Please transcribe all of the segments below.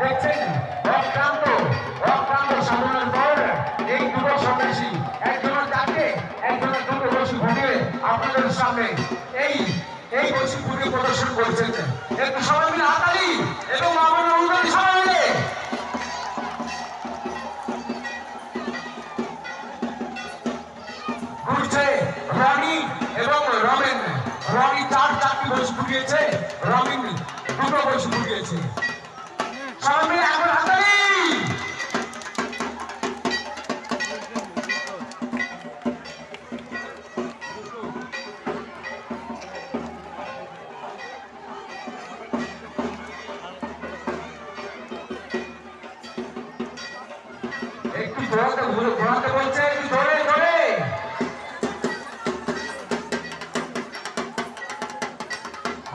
দেখছেন অক্রান্ত অক্রান্ত সাধনার পর এই দুটো সন্ন্যাসী একজনের তাকে একজনের দুটো বসে ঘুরিয়ে আপনাদের সামনে এই এই বসে ঘুরিয়ে প্রদর্শন করেছেন। একটু সবাই মিলে হাতালি এবং আমার অনুদানী সবাই মিলে ঘুরছে রনি এবং রমেন। রনি চারটি বসে ঘুরিয়েছে, রমিন দুটো বসে ঘুরিয়েছে। সবাই মিলে এখন হাতালি। একটু ঘোরাতে বলছে, একটু ধরে ধরে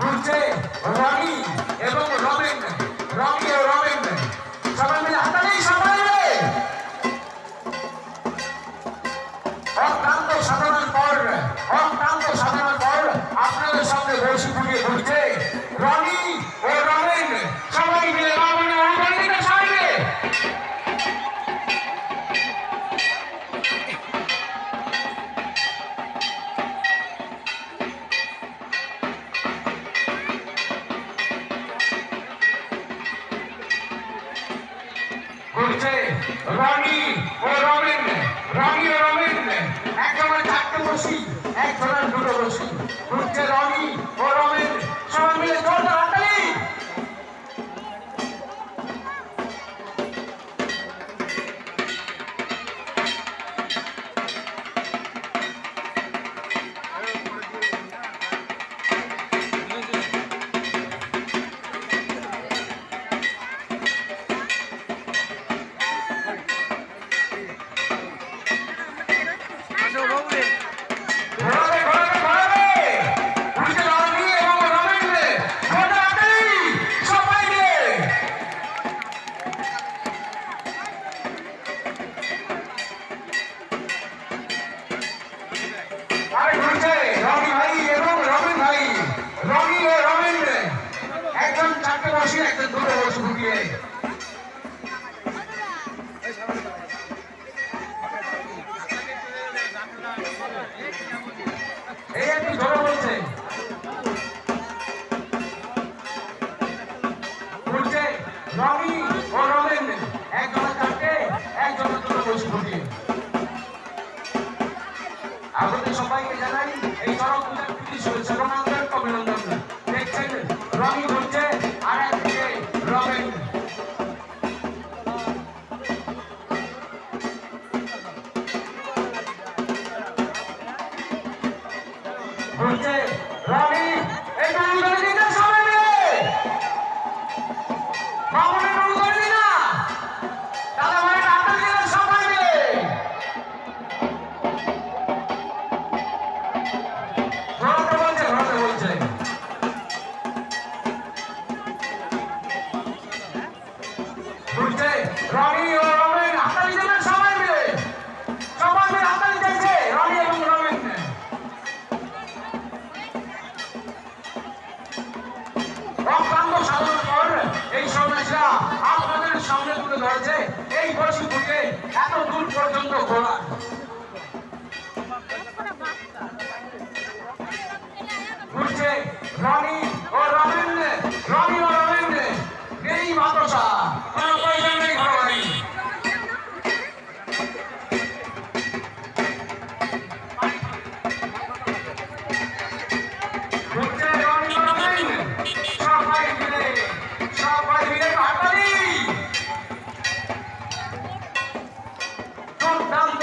ঘুরছে রনি এবং রমেন। রনি ও রমেন সবাই মিলে হাতালি, সবাই মিলে অক্রান্ত সাধনার পর অক্রান্ত সাধনার পর আপনাদের সামনে বসে ঘুরিয়ে ঘুরছে রনি ও রমেন। সবাই মিলে বামনে অনুপ্রাণিত সবাই মিলে ঘুরছে রনি ও রমেন। রনি ও রমেন একজনের চারটে বসি, একজনের দুটো বসি। ঘুরছে রনি ও রমেন, সবাই মিলে জোরদার হাততালি। ঘোরাবে ঘোরাবে ঘোরাবে ঘুরছে রনি এবং রমেন, জোরদার হাততালি সবাই মিলে। আরে ঘুরছে রনি ভাই এবং রমেন ভাই। রনি ও রমেন একজন চারটে বসি, একজন দুটো বসি ঘুরিয়ে এই একটু জোরে বলছে। ঘুরছে রনি ও রমেন একজনের চারটে, একজনের দুটো বসি ঘুরিয়ে। আপনাদের সবাইকে জানাই এই চরক পূজার প্রীতি শুভেচ্ছা এবং আন্তরিক অভিনন্দন। দেখছেন রনি ঘুরছে আর একদিকে রমেন। ঘুরছে রনি এই অনুদান দিন সবাই মিলে, বামনের অনুদান দিন না দাদা ভাই হাততালি দিন সবাই মিলে। ঘোরাতে বলছে ঘোরাতে বলছে। ঘুরছে রনি ও রমেন, হাততালি দেবেন সবাই মিলে, সবাই মিলে হাততালি দিয়েছে রনি এবং রমেন। অক্লান্ত সাধনার পর এই সন্ন্যাসীরা আপনাদের সামনে তুলে ধরেছে এই বসি ঘুরিয়ে এত দূর পর্যন্ত ঘোরা। ঘুরছে রনি ও রমেন। রনি ও রমেন এই মাদ্রাসা কোনো পয়সা নেই ঘর বাড়ি। ঘুরছে রনি ও রমেন, সবাই মিলে হাততালি। দুর্দান্ত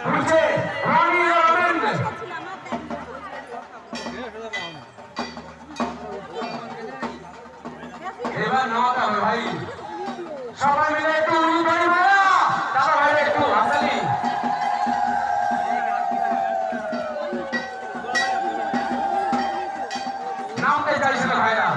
বুঝছে রনি রবেন এবার নামাতে হবে ভাই সবাই মিলে একটু উড়ি বাড়ি ভাইয়া দাদা ভাই একটু হাতালি নামতে চাইছিল ভাইরা